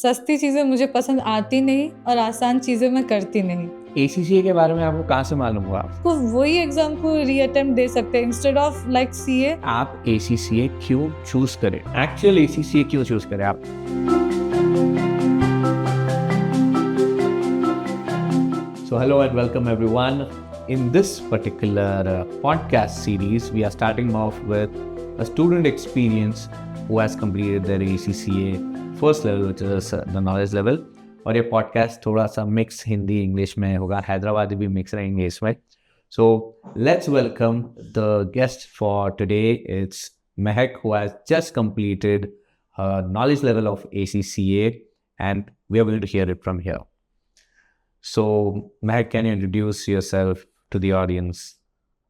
सस्ती चीज़ें मुझे पसंद आती नहीं और आसान चीज़ें मैं करती नहीं। ACCA के बारे में आपको कहाँ से मालूम हुआ? तो वही एग्जाम को रीअटेम्प्ट दे सकते हैं इंस्टेड ऑफ लाइक सीए। आप ACCA क्यों चूज करें? एक्चुअल ACCA क्यों चूज करें आप? So hello and welcome everyone. In this particular podcast series, we are starting off with a student experience who has completed their ACCA first level, which is the knowledge level. और ये podcast थोड़ा सा mix Hindi English में होगा, हैदराबादी भी mix रहेंगे इसमें. So let's welcome the guest for today. It's Mehak, who has just completed her knowledge level of ACCA, and we are going to hear it from here. So Mehak, can you introduce yourself to the audience?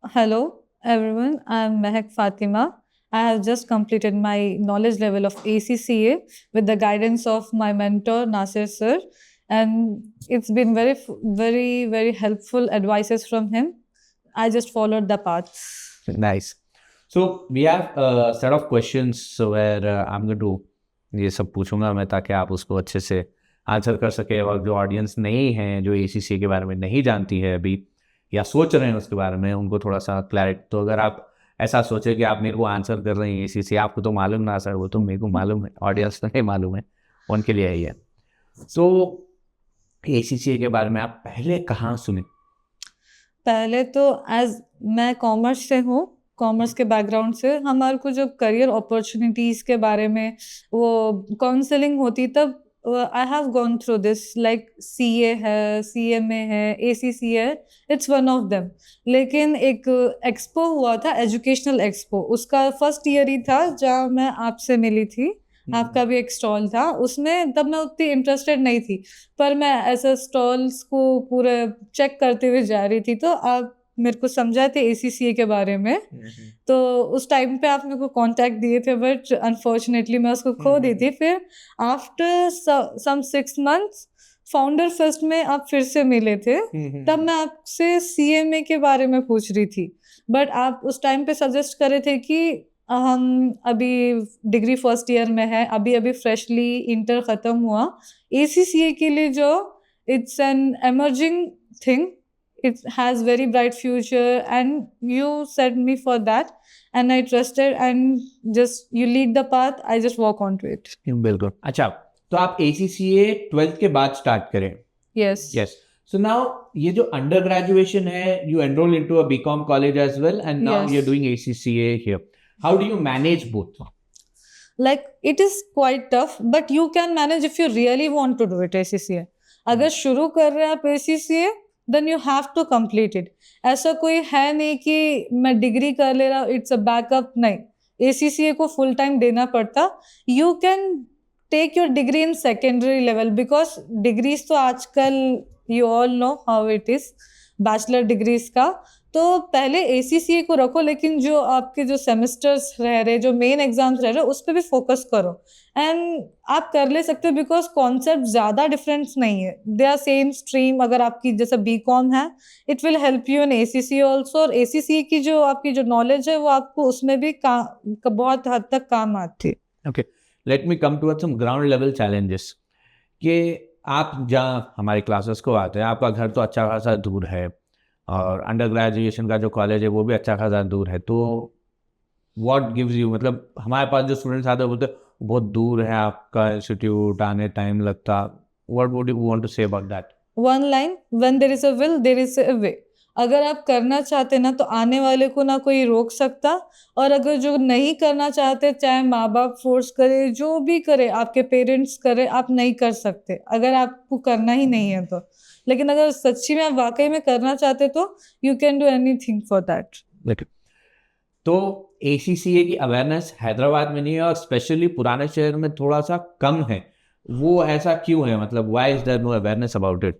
Hello everyone, I am Mehak Fatima. I have just completed my knowledge level of ACCA with the guidance of my mentor Nasir sir, and it's been very helpful advices from him. I just followed the path. Nice. So we have a set of questions where I'm going to ये सब पूछूंगा मैं ताकि आप उसको अच्छे से answer कर सके, और जो ऑडियंस नहीं है, जो ACCA के बारे में नहीं जानती है अभी या सोच रहे हैं उसके बारे में, उनको थोड़ा सा क्लैरिटी. तो अगर आप ऐसा सोचे कि आप मेरे को आंसर कर रहे हैं ACCA, आपको तो मालूम ना सर, वो तो मेरे को मालूम है, ऑडियंस तो नहीं मालूम है, उनके लिए ही है. सो ACCA के बारे में आप पहले कहाँ सुने? पहले तो एज मैं कॉमर्स से हूँ, कॉमर्स के बैकग्राउंड से हमारे को जो करियर अपॉर्चुनिटीज़ के बारे में वो काउंसलिंग होती, तब I have gone through this like CA है, CMA है, ACCA है, इट्स वन ऑफ देम. लेकिन एक एक्सपो हुआ था, एजुकेशनल एक्सपो, उसका फर्स्ट ईयर ही था जहाँ मैं आपसे मिली थी. आपका भी एक स्टॉल था उसमें, तब मैं उतनी इंटरेस्टेड नहीं थी, पर मैं ऐसे स्टॉल्स को पूरे चेक करते हुए जा रही थी. तो आप मेरे को समझाए थे ACCA के बारे में, तो उस टाइम पे आप मेरे को कांटेक्ट दिए थे, बट अनफॉर्चुनेटली मैं उसको खो दी थी. फिर after some 6 months founder fest में आप फिर से मिले थे, तब मैं आपसे CMA के बारे में पूछ रही थी, बट आप उस टाइम पे सजेस्ट करे थे कि हम अभी डिग्री फर्स्ट ईयर में है, अभी फ्रेशली इंटर ख़त्म हुआ. ACCA के लिए जो it's an emerging thing, it has very bright future, and you said me for that, and I trusted, and just you lead the path, I just walk onto it. बिल्कुल. अच्छा, तो आप ACCA 12th के बाद start करें? Yes. So now ये जो under graduation है, you enroll into a BCom college as well, and now Yes. you're doing ACCA here. How do you manage both? Like it is quite tough, but you can manage if you really want to do it. ACCA अगर शुरू कर रहे हैं आप ACCA, then you have to complete it. ऐसा कोई है नहीं कि मैं डिग्री कर ले रहा हूँ, इट्स अ बैकअप. नहीं, ACCA को फुल टाइम देना पड़ता. You can take your degree in secondary level, because degrees तो आजकल you all know how it is, bachelor degrees का. तो पहले ACCA को रखो, लेकिन जो आपके जो सेमेस्टर्स रह रहे, जो मेन एग्जाम्स रह रहे, उस पर भी फोकस करो, एंड आप कर ले सकते हो, बिकॉज कॉन्सेप्ट ज़्यादा डिफरेंस नहीं है, दे आर सेम स्ट्रीम. अगर आपकी जैसे BCom है, it will help you in ACCA also, और ACCA की जो आपकी जो नॉलेज है वो आपको उसमें भी बहुत हद तक काम आती है. Okay, let me come to some ground level challenges. कि आप जहाँ हमारे क्लासेस को आते हैं, आपका घर तो अच्छा खासा दूर है, और अंडर ग्रेजुएशन का जो कॉलेज है वो भी अच्छा खासा दूर है. तो व्हाट गिव्स यू, मतलब हमारे पास जो स्टूडेंट्स आते हैं बोलते हैं बहुत दूर है आपका इंस्टीट्यूट, आने टाइम लगता. What would you want to say about that? One line, when there is a will there is a way. अगर आप करना चाहते ना, तो आने वाले को ना कोई रोक सकता, और अगर जो नहीं करना चाहते, चाहे माँ बाप फोर्स करे, जो भी करे, आपके पेरेंट्स करे, आप नहीं कर सकते अगर आपको करना ही नहीं है तो. लेकिन अगर सच्ची में आप वाकई में करना चाहते तो you can do anything for that. तो ACCA की अवेयरनेस हैदराबाद में नहीं है, और स्पेशली पुराने शहर में थोड़ा सा कम है. वो ऐसा क्यों है, मतलब why is there no awareness about it?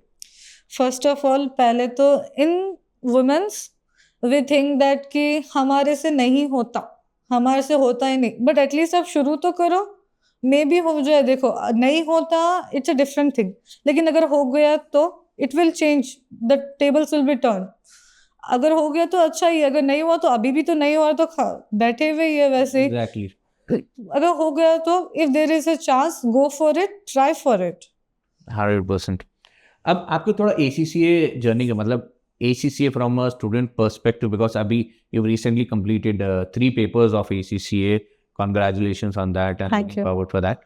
First of all, पहले तो इन वुमेन्स वी थिंक दैट कि हमारे से नहीं होता, हमारे से होता ही नहीं, बट एटलीस्ट आप शुरू तो करो, मे बी हो जाए. देखो, नहीं होता इट्स अ डिफरेंट थिंग, लेकिन अगर हो गया तो it will change, the tables will be turn. अगर हो गया तो अच्छा ही, अगर नहीं हुआ तो अभी भी तो नहीं हुआ, तो बैठे हुए ही है वैसे ही. एग्जैक्टली, अगर हो गया तो if there is a chance, go for it, try for it. 100%। अब आपको थोड़ा ACCA जर्नी का मतलब ACCA from a student perspective, because अभी you recently completed 3 papers of ACCA. Congratulations on that and Thank looking you. forward for that.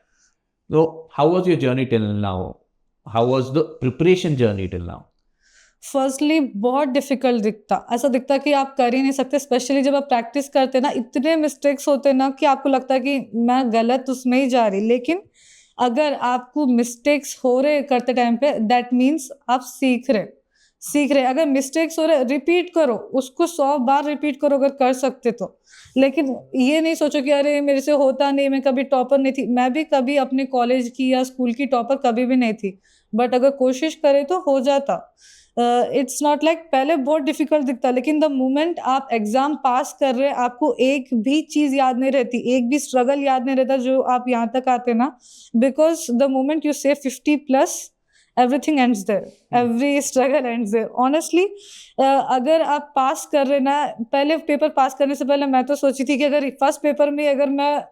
So how was your journey till now? How was the preparation journey till now? Firstly बहुत difficult दिखता, ऐसा दिखता कि आप कर ही नहीं सकते, specially जब आप प्रैक्टिस करते ना, इतने मिस्टेक्स होते ना कि आपको लगता है कि मैं गलत उसमें ही जा रही। लेकिन अगर आपको मिस्टेक्स हो रहे करते टाइम पे, दैट मीन्स आप सीख रहे। अगर मिस्टेक्स हो रहे, रिपीट करो उसको, 100 बार रिपीट करो अगर कर सकते तो। लेकिन ये नहीं सोचो कि अरे मेरे से होता नहीं, मैं कभी टॉपर नहीं थी। मैं भी कभी अपने कॉलेज की या स्कूल की टॉपर कभी भी नहीं थी, बट अगर कोशिश करे तो हो जाता। इट्स नॉट लाइक पहले बहुत डिफिकल्ट दिखता, लेकिन द मोमेंट आप एग्जाम पास कर रहे, आपको एक भी चीज याद नहीं रहती, एक भी स्ट्रगल याद नहीं रहता जो आप यहाँ तक आते ना, because the moment you say 50 plus, everything ends there, every struggle ends there. Honestly अगर आप पास कर रहे ना, पहले पेपर पास करने से पहले मैं तो सोची थी कि अगर फर्स्ट पेपर में अगर मैं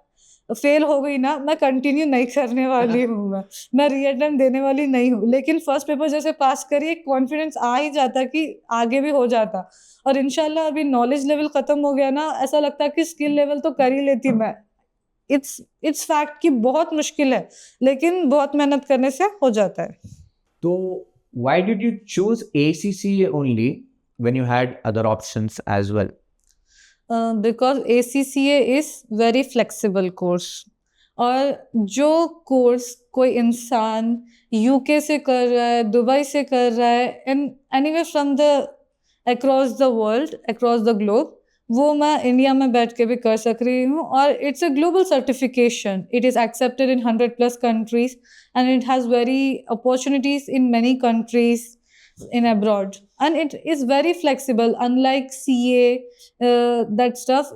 फेल हो गई ना, मैं कंटिन्यू नहीं करने वाली हूँ, मैं रीअटेम्प्ट देने वाली नहीं हूँ। लेकिन फर्स्ट पेपर जैसे पास करी, एक कॉन्फिडेंस आ ही जाता कि आगे भी हो जाता। और इंशाल्लाह अभी नॉलेज लेवल खत्म हो गया ना, ऐसा लगता कि स्किल लेवल तो कर ही लेती मैं। इट्स फैक्ट कि बहुत मुश्किल है, लेकिन बहुत मेहनत करने से हो जाता है। So why did you choose ACCA only when you had other options as well? Because ACCA is very flexible course, और जो कोर्स कोई इंसान UK से कर रहा है, दुबई से कर रहा है, and anyway from the across the world, across the globe, वो मैं इंडिया में बैठ के भी कर सक रही हूँ। और it's a global certification, it is accepted in 100+ countries, and it has very opportunities in many countries in abroad, and it is very flexible, unlike CA, that stuff.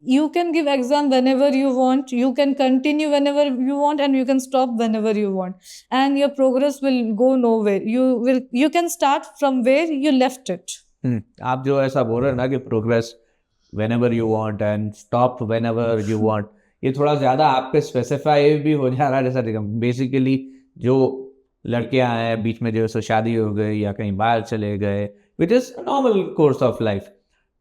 You can give exam whenever you want, you can continue whenever you want, and you can stop whenever you want, and your progress will go nowhere. You can start from where you left it. आप जो ऐसा बोल रहे हैं ना कि progress whenever you want and stop whenever you want, ये थोड़ा ज़्यादा आप पे स्पेसिफाई भी हो जा रहा है। जैसा देखा बेसिकली जो लड़के आए हैं बीच में जो सो शादी हो गई या कहीं बाहर चले गए, which is normal course of life,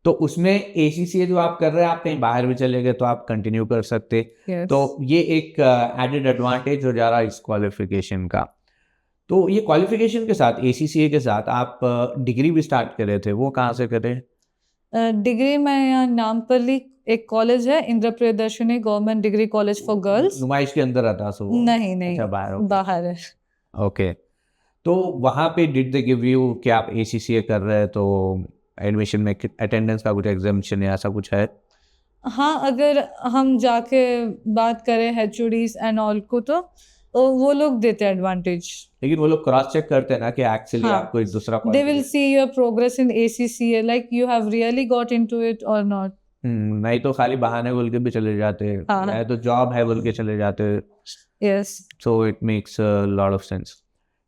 तो उसमें ACCA जो आप कर रहे हैं, आप कहीं बाहर भी चले गए तो आप कंटिन्यू कर सकते। Yes. तो ये एक एडेड एडवांटेज हो जा रहा है इस क्वालिफिकेशन का। तो ये क्वालिफिकेशन के साथ ACCA के साथ आप डिग्री भी स्टार्ट कर रहे थे, वो कहाँ से करें? डिग्री मैं यहाँ नामपल्ली एक कॉलेज है, Indra Priyadarshini government degree college for girls. नुमाइश के अंदर आता सो नहीं नहीं, अच्छा बाहर बाहर है। ओके। तो वहाँ पे डिड दे गिव यू कि आप ACCA कर रहे हैं तो एडमिशन में अटेंडेंस का कुछ एग्जामिशन या ऐसा कुछ है? हाँ, अगर हम जाके बात करें HODs एंड ऑल को, तो वो लोग देते हैं एडवांटेज। लेकिन वो लोग क्रॉस चेक करते हैं ना कि एक्चुअली हाँ, आपको एक दूसरा they will see your progress in ACCA, like you have really got into it और नॉट। नहीं तो खाली बहाने बोल के भी चले जाते हैं, हाँ। या तो जॉब है बोल के चले जाते हैं। Yes. So it makes lot of sense.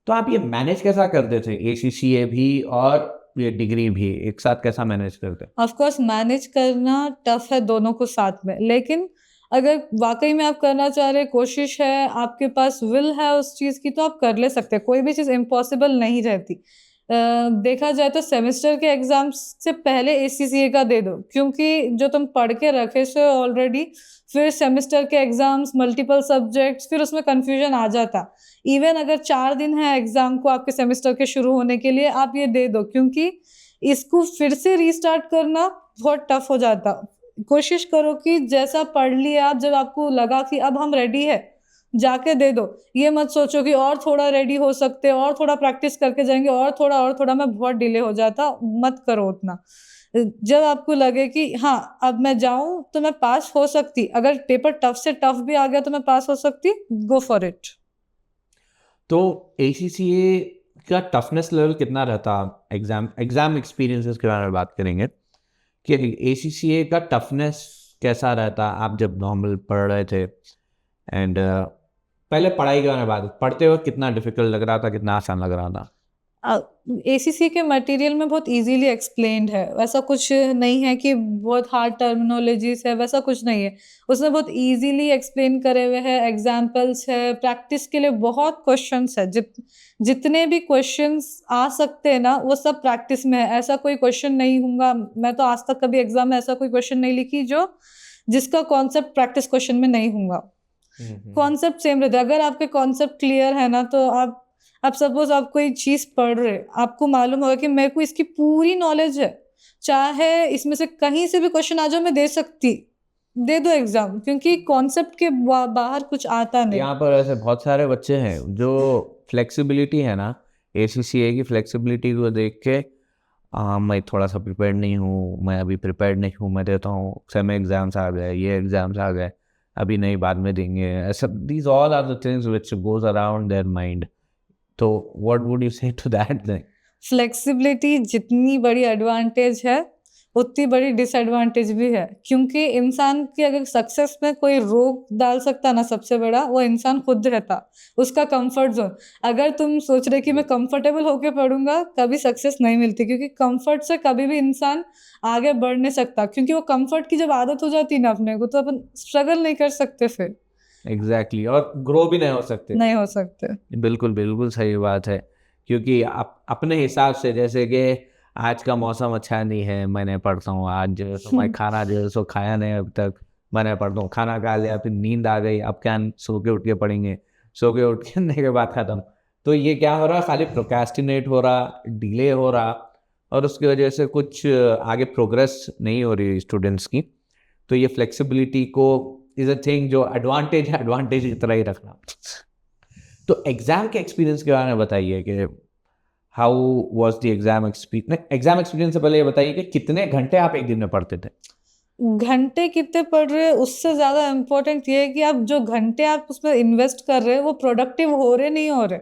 तो आप ये मैनेज कैसा करते थे, ACCA भी और ये डिग्री भी एक साथ कैसा मैनेज करते? ऑफ कोर्स मैनेज करना टफ है दोनों को साथ में, लेकिन अगर वाकई में आप करना चाह रहे, कोशिश है, आपके पास विल है उस चीज़ की, तो आप कर ले सकते हैं। कोई भी चीज़ इम्पॉसिबल नहीं रहती। देखा जाए तो सेमेस्टर के एग्जाम्स से पहले ACCA का दे दो, क्योंकि जो तुम पढ़ के रखे से ऑलरेडी, फिर सेमेस्टर के एग्जाम्स, मल्टीपल सब्जेक्ट्स, फिर उसमें कंफ्यूजन आ जाता। इवन अगर 4 दिन है एग्जाम को आपके सेमेस्टर के शुरू होने के लिए, आप ये दे दो, क्योंकि इसको फिर से रीस्टार्ट करना बहुत टफ हो जाता। कोशिश करो कि जैसा पढ़ लिया आप, जब आपको लगा कि अब हम रेडी है, जाके दे दो। ये मत सोचो कि और थोड़ा रेडी हो सकते, और थोड़ा प्रैक्टिस करके जाएंगे, और थोड़ा में बहुत डिले हो जाता। मत करो उतना। जब आपको लगे कि हाँ अब मैं जाऊं तो मैं पास हो सकती, अगर पेपर टफ से टफ भी आ गया तो मैं पास हो सकती, गो फॉर इट। तो ACCA का टफनेस लेवल कितना रहता? एग्जाम एक्सपीरियंसेस के बारे में बात करेंगे कि ACCA का टफनेस कैसा रहता आप जब नॉर्मल पढ़ रहे थे, एंड पहले पढ़ाई के बारे में बात, पढ़ते वक्त कितना डिफिकल्ट लग रहा था, कितना आसान लग रहा था? एसीसी के मटेरियल में बहुत इजीली एक्सप्लेन्ड है, वैसा कुछ नहीं है कि बहुत हार्ड टर्मिनोलॉजीज है, वैसा कुछ नहीं है। उसमें बहुत इजीली एक्सप्लेन करे हुए हैं, एग्जाम्पल्स है, प्रैक्टिस के लिए बहुत क्वेश्चंस है। जितने भी क्वेश्चंस आ सकते हैं ना, वो सब प्रैक्टिस में है। ऐसा कोई क्वेश्चन नहीं होगा, मैं तो आज तक कभी एग्जाम में ऐसा कोई क्वेश्चन नहीं लिखी जिसका कॉन्सेप्ट प्रैक्टिस क्वेश्चन में नहीं होगा। कॉन्सेप्ट सेम रहता है। अगर आपके कॉन्सेप्ट क्लियर है ना, तो आप सपोज आप कोई चीज पढ़ रहे, आपको मालूम होगा कि मेरे को इसकी पूरी नॉलेज है, चाहे इसमें से कहीं से भी क्वेश्चन आ जाओ, मैं दे दो एग्जाम, क्योंकि कॉन्सेप्ट के बाहर कुछ आता नहीं। यहाँ पर ऐसे बहुत सारे बच्चे हैं जो फ्लेक्सिबिलिटी है ना, ACCA की फ्लेक्सिबिलिटी को देख के मैं थोड़ा सा प्रिपेयर्ड नहीं हूँ, मैं अभी प्रिपेयर्ड नहीं हूँ, मैं देता हूँ, सेम एग्जाम्स आ गए, ये एग्जाम्स आ गए, अभी नहीं बाद में देंगे, ऐसा these all are the things which goes around their mind. तो what would you say to that thing? Flexibility जितनी बड़ी एडवांटेज है, उतनी बड़ी डिसएडवांटेज भी है, क्योंकि इंसान की अगर सक्सेस में कोई रोक डाल सकता ना, सबसे बड़ा वो इंसान खुद रहता, उसका कंफर्ट जोन। अगर तुम सोच रहे कि मैं कंफर्टेबल होके पढ़ूंगा, कभी सक्सेस नहीं मिलती, क्योंकि कंफर्ट से कभी भी इंसान आगे बढ़ नहीं सकता, क्योंकि वो कंफर्ट की जब आदत हो जाती है ना अपने को, तो अपन स्ट्रगल नहीं कर सकते, फिर एग्जैक्टली, और ग्रो भी नहीं हो सकते। नहीं हो सकते। बिल्कुल बिल्कुल सही बात है, क्योंकि आप अपने हिसाब से, जैसे कि आज का मौसम अच्छा नहीं है, मैंने पढ़ता हूँ, आज जो है सो मैं खाना जो है सो खाया नहीं अब तक, मैंने पढ़ता हूँ, खाना खा लिया, फिर नींद आ गई, अब क्या सो के उठ के पढ़ेंगे, सो के उठ के के बाद ख़त्म। तो ये क्या हो रहा, खाली प्रोक्रेस्टिनेट हो रहा, डिले हो रहा, और उसकी वजह से कुछ आगे प्रोग्रेस नहीं हो रही स्टूडेंट्स की। तो ये फ्लेक्सिबिलिटी को इज़ अ थिंग जो एडवांटेज है, एडवांटेज की तरह ही रखना। तो एग्जाम के एक्सपीरियंस के बारे में बताइए कि how was the exam experience. Exam experience से पहले ये बताइए कि कितने घंटे आप एक दिन में पढ़ते थे? घंटे कितने पढ़ रहे हैं उससे ज्यादा इम्पोर्टेंट ये है कि आप जो घंटे आप उसमें इन्वेस्ट कर रहे हैं, वो प्रोडक्टिव हो रहे नहीं हो रहे।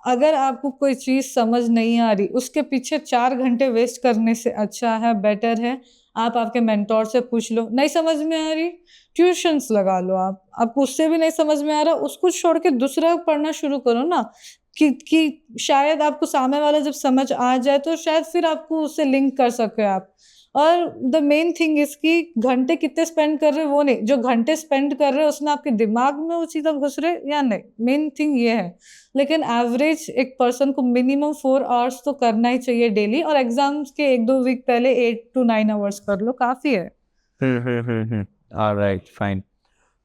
अगर आपको कोई चीज समझ नहीं आ रही, उसके पीछे 4 घंटे वेस्ट करने से अच्छा है, बेटर है आप आपके मेंटोर से पूछ लो। नहीं समझ में आ रही, ट्यूशंस लगा लो। आपको उससे भी नहीं समझ में आ रहा, उसको छोड़ के दूसरा पढ़ना शुरू करो ना, कि शायद आपको सामने वाला जब समझ आ जाए, तो शायद फिर आपको उससे लिंक कर सके आप। और द मेन थिंग इसकी घंटे कितने स्पेंड कर रहे हो वो नहीं, जो घंटे स्पेंड कर रहे हो उसमें आपके दिमाग में वो चीज़ें घुस रहे या नहीं, मेन थिंग ये है। लेकिन एवरेज एक पर्सन को मिनिमम 4 आवर्स तो करना ही चाहिए डेली, और एग्जाम्स के 1-2 वीक पहले 8 to 9 आवर्स कर लो, काफ़ी है। Alright, fine.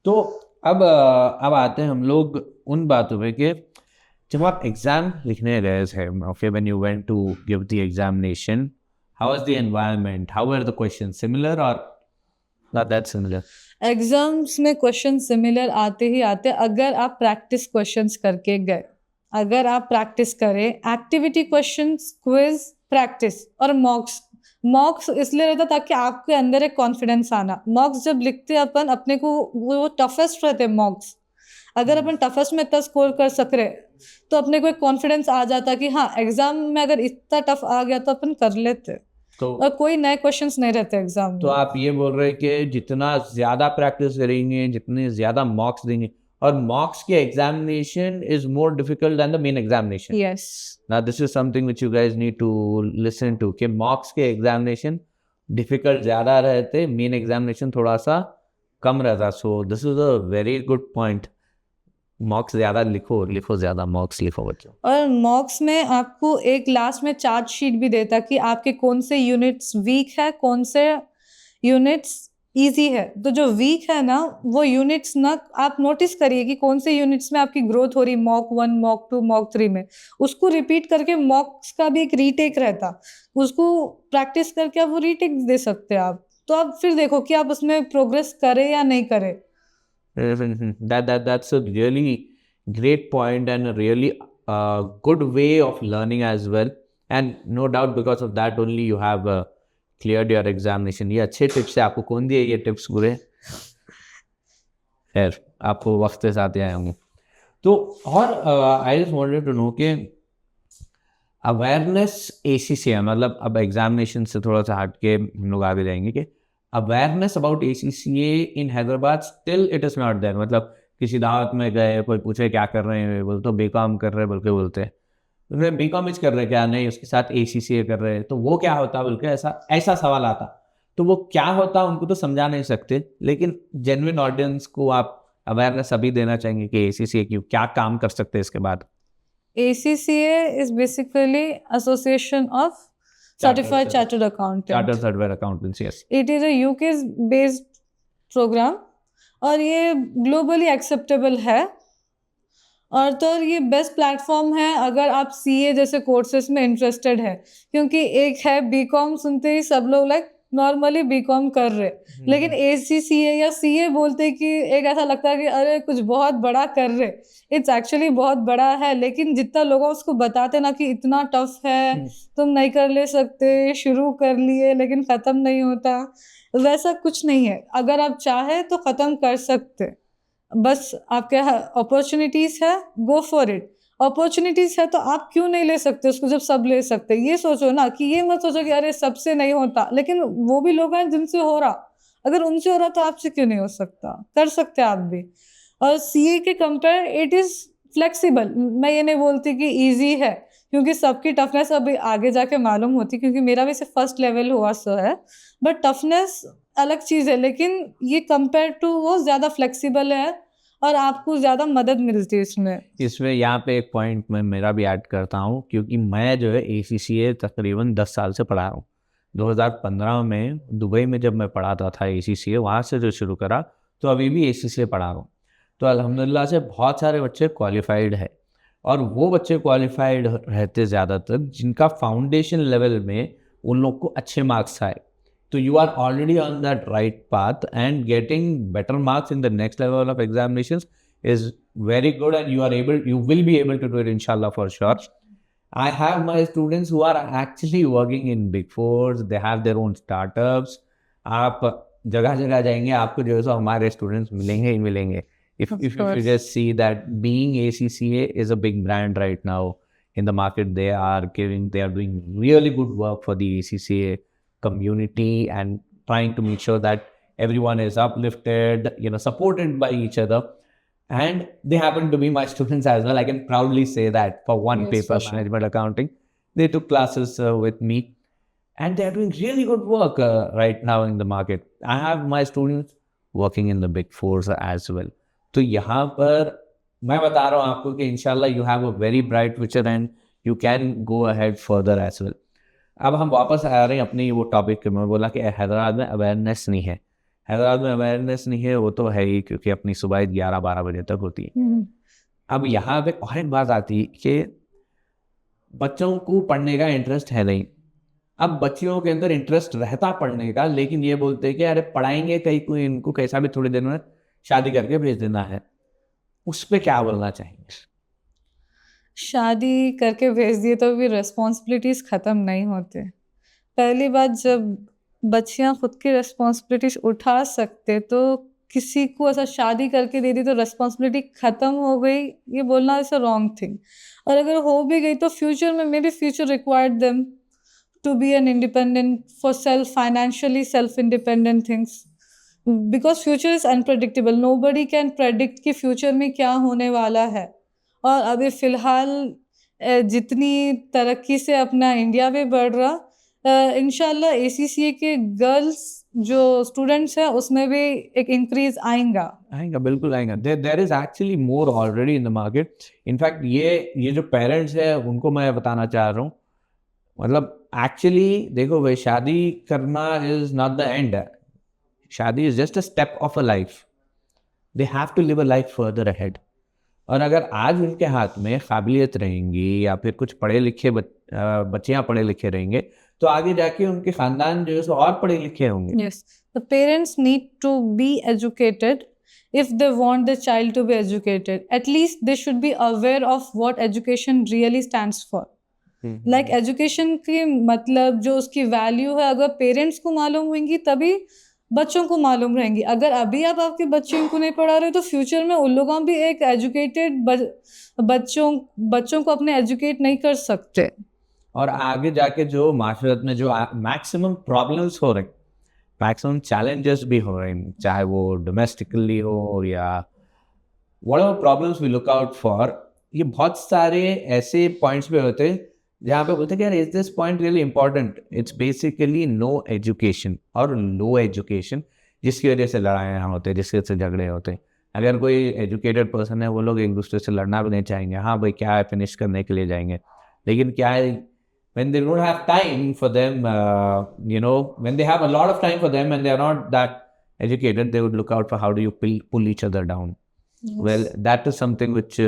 तो अब आते हैं हम लोग उन बातों पे कि जब आप एग्जाम लिखने गए थे, okay, when you went to give the examination, how was the environment, how were the questions, similar और नॉट दैट सिमिलर? एग्जाम्स में क्वेश्चन सिमिलर आते ही आते, अगर आप प्रैक्टिस क्वेश्चंस करके गए, अगर आप प्रैक्टिस करें, एक्टिविटी क्वेश्चंस, क्विज, प्रैक्टिस और मॉक्स इसलिए रहता ताकि आपके अंदर एक कॉन्फिडेंस आना। मॉक्स जब लिखते अपन अपने को, वो टफेस्ट रहते मॉक्स, अगर अपन टफेस्ट में इतना स्कोर कर सक रहे, तो अपने को एक कॉन्फिडेंस आ जाता कि हाँ, एग्जाम में अगर इतना टफ आ गया तो अपन कर लेते। तो और कोई नए क्वेश्चंस नहीं रहते एग्जाम तो में। आप ये बोल रहे हैं कि जितना ज़्यादा प्रैक्टिस करेंगे, जितने ज़्यादा मॉक्स देंगे, और मॉक्स के examination is more difficult than the main examination. Yes. Now this is something which you guys need to listen to कि मॉक्स के एग्जामिनेशन डिफिकल्ट ज़्यादा रहते, मेन एग्जामिनेशन थोड़ा सा कम रहता। So this is a very good point. मॉक्स ज़्यादा लिखो ज़्यादा मॉक्स लिखो बच्चों। और मॉक्स में आपको एक लास्ट में चार्ट शीट भी देता कि आपके कौन से यूनिट्स वीक है, कौन से यूनिट्स इजी है। तो जो वीक है ना, वो यूनिट्स ना आप नोटिस करिए कि कौन से यूनिट्स में आपकी ग्रोथ हो रही, मॉक 1, मॉक 2, मॉक 3 में। उसको रिपीट करके, मॉक्स का भी एक रीटेक रहता, उसको प्रैक्टिस करके आप वो रीटेक दे सकते हैं आप। तो आप फिर देखो कि आप उसमें प्रोग्रेस करें या नहीं करें। That's a really great point and a really good way of learning as well. And no doubt because of that only you have cleared your examination. ये अच्छे टिप्स है। आपको कौन दिए ये टिप्स बुरे? खैर, आपको वक्त के साथ ही आए होंगे। तो और I just wanted to know कि अवेयरनेस ACCA, मतलब अब एग्जामिनेशन से थोड़ा सा हट के हम लोग आगे जाएंगे कि awareness about ACCA in Hyderabad still it is not there. मतलब किसी दावत में गए, कोई पूछे क्या कर रहे हैं, बोलते तो बेकाम कर रहे हैं बोल के बोलते हैं। उन्होंने बीकॉम कर रहे क्या, नहीं उसके साथ ACCA कर रहे हैं, तो वो क्या होता बोल के ऐसा ऐसा सवाल आता। तो वो क्या होता उनको तो समझा नहीं सकते, लेकिन जेन्युइन ऑडियंस को आप अवेयरनेस अभी देना चाहेंगे कि ACCA की क्या काम कर सकते हैं इसके बाद। ACCA is basically Association of Certified Chartered Accountants. Chartered certified accountants, yes. It is a UK based program और ये ग्लोबली एक्सेप्टेबल है। और तो ये बेस्ट प्लेटफॉर्म है अगर आप CA जैसे कोर्सेज में इंटरेस्टेड है, क्योंकि एक है बीकॉम सुनते ही सब लोग लाइक नॉर्मली बीकॉम कर रहे, लेकिन ACCA या CA बोलते कि एक ऐसा लगता है कि अरे कुछ बहुत बड़ा कर रहे। इट्स एक्चुअली बहुत बड़ा है, लेकिन जितना लोग उसको बताते ना कि इतना टफ है, तुम नहीं कर ले सकते, शुरू कर लिए लेकिन ख़त्म नहीं होता, वैसा कुछ नहीं है। अगर आप चाहे तो ख़त्म कर सकते, बस आपके अपॉर्चुनिटीज़ है, गो फॉर इट। अपॉर्चुनिटीज़ है तो आप क्यों नहीं ले सकते उसको जब सब ले सकते। ये सोचो ना कि ये मत सोचो कि अरे सबसे नहीं होता, लेकिन वो भी लोग हैं जिनसे हो रहा। अगर उनसे हो रहा तो आपसे क्यों नहीं हो सकता, कर सकते आप भी। और CA के कंपेयर इट इज़ फ्लेक्सिबल। मैं ये नहीं बोलती कि ईजी है, क्योंकि सबकी टफनेस अभी आगे जाके मालूम होती, क्योंकि मेरा भी सिर्फ फर्स्ट लेवल हुआ सो है, बट टफनेस अलग चीज़ है। लेकिन ये कंपेयर टू वो ज़्यादा फ्लेक्सिबल है और आपको ज़्यादा मदद मिलती है इसमें। यहाँ पे एक पॉइंट मैं मेरा भी ऐड करता हूँ, क्योंकि मैं जो है ACCA तकरीबन 10 साल से पढ़ा हूँ। 2015 में दुबई में जब मैं पढ़ाता था ACCA, वहाँ से जो शुरू करा तो अभी भी ACCA पढ़ा रहा हूँ। तो अल्हम्दुलिल्लाह से बहुत सारे बच्चे क्वालिफाइड है, और वो बच्चे क्वालिफाइड रहते ज़्यादातर जिनका फाउंडेशन लेवल में उन लोग को अच्छे मार्क्स आए। So you are already on that right path, and getting better marks in the next level of examinations is very good, and you will be able to do it inshallah for sure. I have my students who are actually working in Big Fours, they have their own startups. आप जगह जगह जाएंगे आपको जो है सो हमारे students मिलेंगे ही मिलेंगे. If you just see that being ACCA is a big brand right now in the market, they are doing really good work for the ACCA community and trying to make sure that everyone is uplifted, supported by each other. And they happen to be my students as well. I can proudly say that for one paper, management accounting, they took classes with me, and they are doing really good work right now in the market. I have my students working in the Big Fours as well. तो यहाँ पर मैं बता रहा हूँ आपको कि इंशाल्लाह you have a very bright future and you can go ahead further as well. अब हम वापस आ रहे हैं अपनी वो टॉपिक पे। मैं बोला कि हैदराबाद में अवेयरनेस नहीं है। हैदराबाद में अवेयरनेस नहीं है, वो तो है ही, क्योंकि अपनी सुबह 11-12 बजे तक होती है। अब यहाँ पे और एक बात आती है कि बच्चों को पढ़ने का इंटरेस्ट है नहीं। अब बच्चियों के अंदर इंटरेस्ट रहता पढ़ने का, लेकिन ये बोलते हैं कि अरे पढ़ाएंगे कहीं, कोई इनको कैसा भी थोड़ी देर में शादी करके भेज देना है। उस पर क्या बोलना चाहेंगे? शादी करके भेज दिए तो भी रिस्पॉन्सिबिलिटीज़ ख़त्म नहीं होते। पहली बात, जब बच्चियां खुद की रिस्पॉन्सिबिलिटीज़ उठा सकते तो किसी को ऐसा शादी करके दे दी तो रिस्पॉन्सिबिलिटी ख़त्म हो गई, ये बोलना इज़ अ रॉन्ग थिंग। और अगर हो भी गई तो फ्यूचर में maybe future required them to be an independent for self, financially self independent things, because future is unpredictable. Nobody can predict कि फ्यूचर में क्या होने वाला है। और अभी फ़िलहाल जितनी तरक्की से अपना इंडिया भी बढ़ रहा, इंशाल्लाह ACCA के गर्ल्स जो स्टूडेंट्स हैं उसमें भी एक इंक्रीज आएगा, बिल्कुल आएगा। There is actually more already in the market. In fact ये जो पेरेंट्स है उनको मैं बताना चाह रहा हूँ, मतलब एक्चुअली देखो भाई, शादी करना इज नॉट द एंड। शादी is just a step of a life. They have to live a life further ahead. और अगर आज उनके हाथ में काबिलियत रहेंगी या फिर कुछ पढ़े लिखे बच्चियां पढ़े लिखे रहेंगे, तो आगे जाके उनके खानदान जो है और पढ़े लिखे होंगे। Yes, the parents need to be educated if they want the child to be educated. At least they should be aware of what education really stands for. Like education की मतलब जो उसकी वैल्यू है, अगर पेरेंट्स को मालूम होंगी तभी बच्चों को मालूम रहेंगी। अगर अभी आप आपके बच्चों को नहीं पढ़ा रहे तो फ्यूचर में उन लोगों भी एक एजुकेटेड बच्चों को अपने एजुकेट नहीं कर सकते। और आगे जाके जो माशरत में जो मैक्सिमम प्रॉब्लम्स हो रहे, मैक्सिमम चैलेंजेस भी हो रहे हैं, चाहे वो डोमेस्टिकली हो या whatever problems we look out for, ये बहुत सारे ऐसे पॉइंट्स पे होते हैं जहाँ पे बोलते हैं कि यार is this point really important. It's basically no education और लो एजुकेशन जिसकी वजह से लड़ाइयाँ होते हैं, जिसकी वजह से झगड़े होते हैं. अगर कोई एजुकेटेड पर्सन है वो लोग एक दूसरे से लड़ना भी नहीं चाहेंगे. हाँ भाई क्या है, फिनिश करने के लिए जाएंगे. लेकिन क्या है, when they don't have time for them, when they have a lot of time for them and they are not that educated, they would look out for how do you pull each other down. Yes. Well, that is something which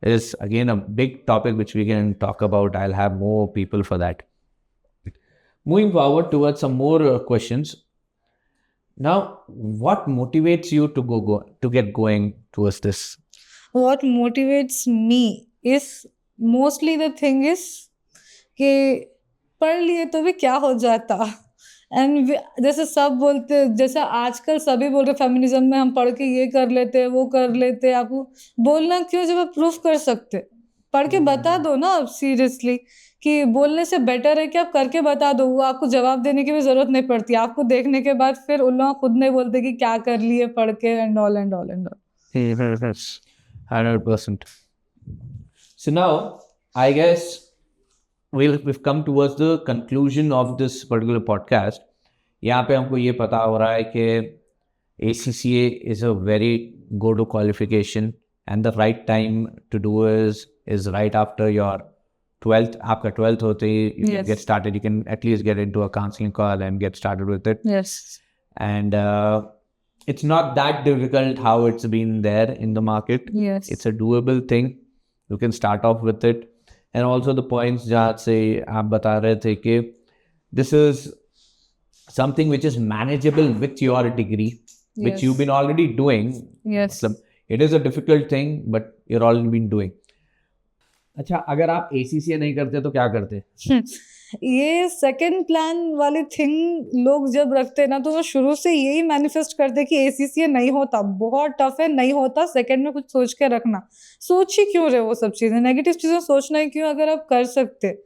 is again a big topic which we can talk about. I'll have more people for that. Moving forward towards some more questions. Now, what motivates you to get going towards this? What motivates me is mostly the thing is कि पढ़ लिए तो भी क्या हो जाता. And जैसे सब बोलते, जैसे आजकल सभी बोल रहे फेमिनिज्म में हम पढ़ के ये कर लेते वो कर लेते. आपको बोलना क्यों जब आप प्रूफ कर सकते. पढ़ के बता दो ना. आप सीरियसली कि बोलने से बेटर है कि आप करके बता दो. वो आपको जवाब देने की भी जरूरत नहीं पड़ती. आपको देखने के बाद फिर उन लोग खुद नहीं बोलते कि क्या कर लिए पढ़ के and all and all and all. 100%. So now, I guess we've come towards the conclusion of this particular podcast. यहाँ पे हमको ये पता हो रहा है कि ACCA is a very good qualification and the right time to do is right after your 12th. आपका 12th होते ही you can Yes. get started. You can at least get into a counseling call and get started with it. Yes. And it's not that difficult how it's been there in the market. Yes. It's a doable thing. You can start off with it. And also the points जहाँ से आप बता रहे थे कि this is something which is manageable with your degree, which Yes. you've been already doing. Yes. मतलब it is a difficult thing, but you're already been doing. अच्छा, अगर आप ACCA नहीं करते तो क्या करते? ये सेकंड प्लान वाली थिंग लोग जब रखते हैं ना तो वो शुरू से यही मैनिफेस्ट करते हैं कि ACCA नहीं होता, बहुत टफ है, नहीं होता. सेकंड में कुछ सोच के रखना. सोच ही क्यों रहे वो सब चीजें, नेगेटिव चीजें सोचना ही क्यों अगर आप कर सकते.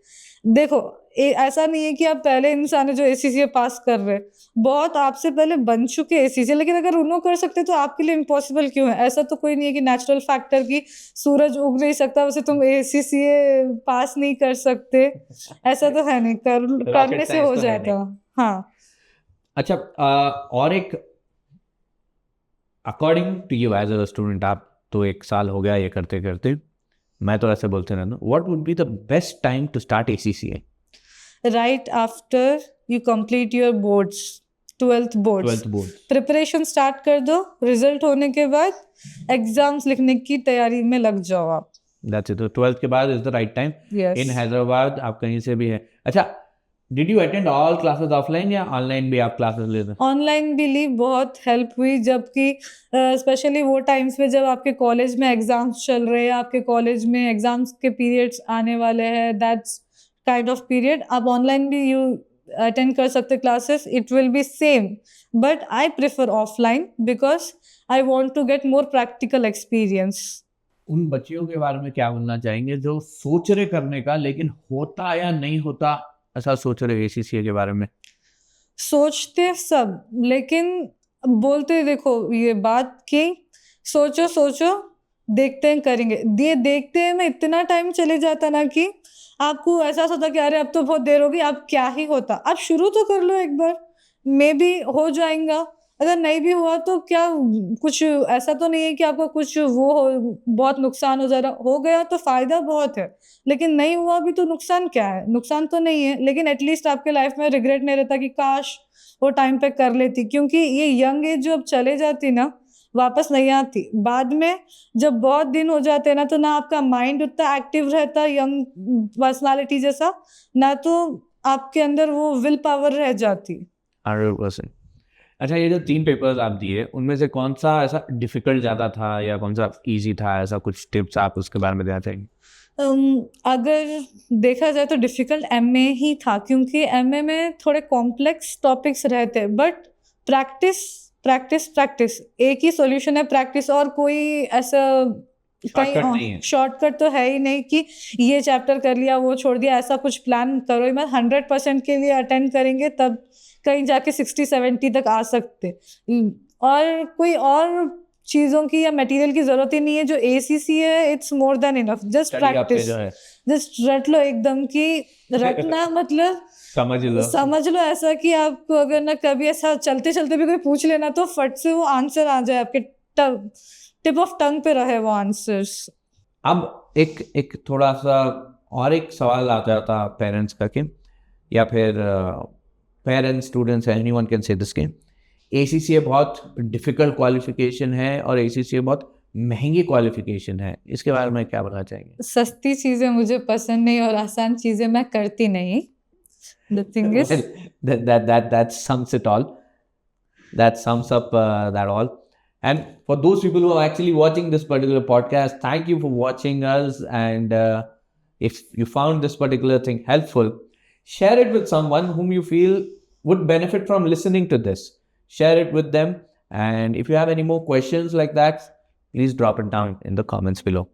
देखो ऐसा नहीं है कि आप पहले इंसान है जो ACCA पास कर रहे. बहुत आपसे पहले बन चुके ACCA, लेकिन अगर उन्होंने कर सकते तो आपके लिए इम्पॉसिबल क्यों है. ऐसा तो कोई नहीं है कि नेचुरल फैक्टर की सूरज उग नहीं सकता वैसे तुम ACCA पास नहीं कर सकते. ऐसा तो है नहीं. करने से science हो तो है जाता. हाँ. अच्छा, और एक according to you as a student, आप तो 1 साल हो गया ये करते करते, मैं तो ऐसे बोलते रहता हूँ, what would be the best time to start ACCA? Right after you complete your boards, 12th boards. 12th board. Preparation start कर दो. रिजल्ट होने के बाद एग्जाम्स लिखने की तैयारी में लग जाओ आप. That's it. तो 12th के बाद is the right time. Yes. In Hyderabad आप कहीं से भी है. अच्छा, did you attend all classes offline या online भी आप classes लेते? ऑनलाइन भी ली, बहुत हेल्प हुई. जबकि स्पेशली वो टाइम्स पे जब आपके कॉलेज में एग्जाम्स चल रहे हैं, आपके कॉलेज में एग्जाम्स के पीरियड्स आने वाले हैं, दैट्स काइंड ऑफ पीरियड आप ऑनलाइन भी यू अटेंड कर सकते classes. It will be same, but I prefer offline because I want to get more practical experience. उन बच्चियों के बारे में क्या बोलना चाहेंगे जो सोच रहे करने का लेकिन होता या नहीं होता ऐसा सोच रहे ACCA के बारे में? सोचते सब, लेकिन बोलते देखो ये बात कि सोचो सोचो देखते हैं करेंगे. ये देखते हैं में इतना टाइम चले जाता ना कि आपको एहसास होता कि अरे अब तो बहुत देर होगी, अब क्या ही होता. आप शुरू तो कर लो एक बार, मे बी हो जाएगा. अगर नहीं भी हुआ तो क्या, कुछ ऐसा तो नहीं है कि आपको कुछ वो हो, बहुत नुकसान हो जा रहा. हो गया तो फायदा बहुत है, लेकिन नहीं हुआ भी तो नुकसान क्या है. नुकसान तो नहीं है, लेकिन एटलीस्ट आपके लाइफ में रिग्रेट नहीं रहता कि काश वो टाइम पे कर लेती. क्योंकि ये यंग एज जो अब चले जाती ना वापस नहीं आती. बाद में जब बहुत दिन हो जाते हैं ना तो ना आपका माइंड उतना एक्टिव रहता यंग पर्सनालिटी जैसा, ना तो आपके अंदर वो विल पावर रह जाती. 100%. अच्छा, ये जो 3 पेपर्स आप दिए उनमें से कौन सा ऐसा डिफिकल्ट ज़्यादा था या कौन सा इजी था? ऐसा कुछ टिप्स आप उसके बारे में देना चाहेंगे? अगर देखा जाए तो डिफिकल्ट MA ही था, क्योंकि MA में थोड़े कॉम्प्लेक्स टॉपिक्स रहते हैं. बट प्रैक्टिस प्रैक्टिस प्रैक्टिस एक ही सॉल्यूशन है, प्रैक्टिस. और कोई ऐसा Shortcut नहीं है. शॉर्टकट तो है ही नहीं कि ये चैप्टर कर लिया वो छोड़ दिया. ऐसा कुछ प्लान करो ही मत. 100% के लिए अटेंड करेंगे तब कहीं जाके 60-70 तक आ सकते. और कोई और चीजों की या मटेरियल की जरूरत ही नहीं है. जो ACC है it's more than enough. Just Study आपके प्रैक्टिस, जो है जस्ट रट लो एकदम कि रटना मतलब समझ लो ऐसा कि आपको अगर ना कभी ऐसा चलते चलते भी कोई पूछ लेना तो फट से वो आंसर आ जाए आपके टिप ऑफ टंग पे रहे वो आंसर्स. अब एक थोड़ा सा और एक सवाल आ जाता पेरेंट्स का कि या फिर parents students anyone can say this के ACCA बहुत डिफिकल्ट क्वालिफिकेशन है और ACCA बहुत महंगी क्वालिफिकेशन है. इसके बारे में क्या बताना चाहेंगे? सस्ती चीजें मुझे पसंद नहीं और आसान चीजें मैं करती नहीं. The thing is, that sums it all. That sums up that all. And for those people who are actually watching this particular podcast, thank you for watching us. And if you found this particular thing helpful, share it with someone whom you feel would benefit from listening to this. Share it with them. And if you have any more questions like that, please drop it down in the comments below.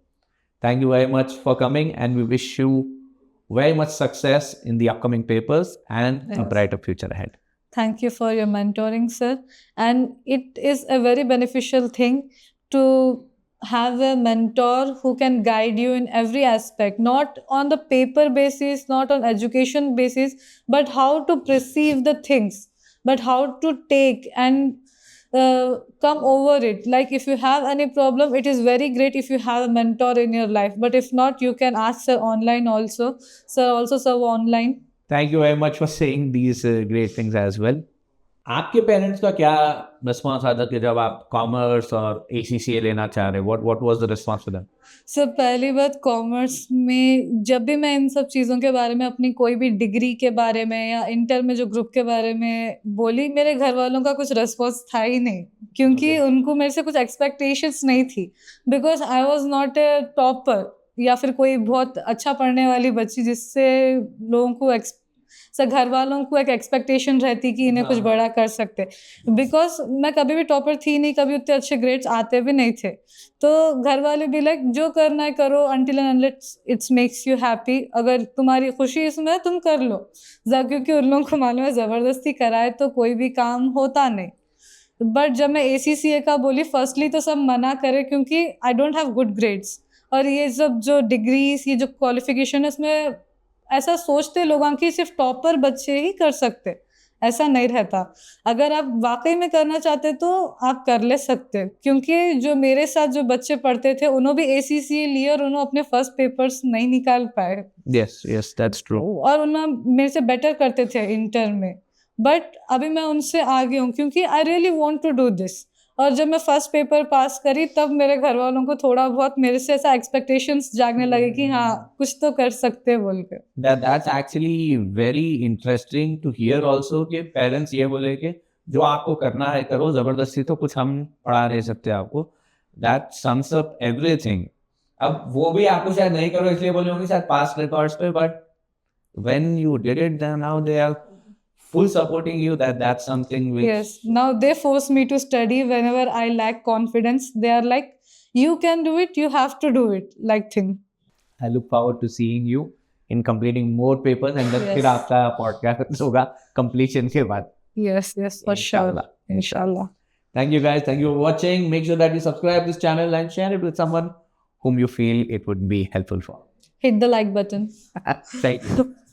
Thank you very much for coming, and we wish you very much success in the upcoming papers and a brighter future ahead. Thank you for your mentoring, sir. And it is a very beneficial thing to have a mentor who can guide you in every aspect, not on the paper basis, not on education basis, but how to perceive the things, but how to take and come over it. Like if you have any problem, it is very great if you have a mentor in your life, but if not, you can ask sir online also. Sir also serve online. Thank you very much for saying these great things as well. आपके parents का क्या response आता कि जब आप commerce और ACCA लेना चाह रहे? What was the response to them? Sir पहली बात, कॉमर्स में जब भी मैं इन सब चीज़ों के बारे में, अपनी कोई भी डिग्री के बारे में या इंटर में जो ग्रुप के बारे में बोली, मेरे घर वालों का कुछ रिस्पॉन्स था ही नहीं, क्योंकि उनको मेरे से कुछ एक्सपेक्टेशंस नहीं थी. Because I was not a topper या फिर कोई बहुत अच्छा पढ़ने वाली बच्ची जिससे लोगों को सर घर वालों को एक एक्सपेक्टेशन रहती कि इन्हें कुछ बड़ा कर सकते. बिकॉज मैं कभी भी टॉपर थी नहीं, कभी उतने अच्छे ग्रेड्स आते भी नहीं थे. तो घर वाले भी लाइक जो करना है करो, until and unless it's makes you happy. अगर तुम्हारी खुशी इसमें है तुम कर लो. क्योंकि उन लोगों को मालूम है ज़बरदस्ती कराए तो कोई भी काम होता नहीं. बट जब मैं ACCA का बोली, फर्स्टली तो सब मना करे क्योंकि I don't have good grades. और ये सब जो डिग्रीज, ये जो क्वालिफिकेशन है, इसमें ऐसा सोचते लोग कि सिर्फ टॉपर बच्चे ही कर सकते. ऐसा नहीं रहता. अगर आप वाकई में करना चाहते तो आप कर ले सकते. क्योंकि जो मेरे साथ जो बच्चे पढ़ते थे उन्होंने भी ACCA लिए और उन्होंने अपने फर्स्ट पेपर्स नहीं निकाल पाए. Yes, that's true. और उन्होंने मेरे से बेटर करते थे इंटर में. बट अभी मैं उनसे आगे हूँ क्योंकि I really want to do this. और जब मैं फर्स्ट पेपर पास करी तब मेरे घर वालों को थोड़ा बहुत मेरे से ऐसा एक्सपेक्टेशंस जागने लगे कि हाँ कुछ तो कर सकते हैं बोल के. That's actually very interesting to hear also कि पेरेंट्स ये बोले कि जो आपको करना है करो, जबरदस्ती तो कुछ हम पढ़ा नहीं सकते आपको. That sums up everything. अब वो भी आपको शायद नहीं करो इसलिए बोले होंगे शायद पास रिकॉर्ड्स पे, but when you did it then now they are full supporting you. That's something which Yes, now they force me to study whenever I lack confidence. They are like, you can do it, you have to do it, like thing. I look forward to seeing you in completing more papers and then फिर आपका podcast होगा completion के बाद. Yes, for sure. Inshallah. Thank you guys. Thank you for watching. Make sure that you subscribe this channel and share it with someone whom you feel it would be helpful for. Hit the like button. Thank you.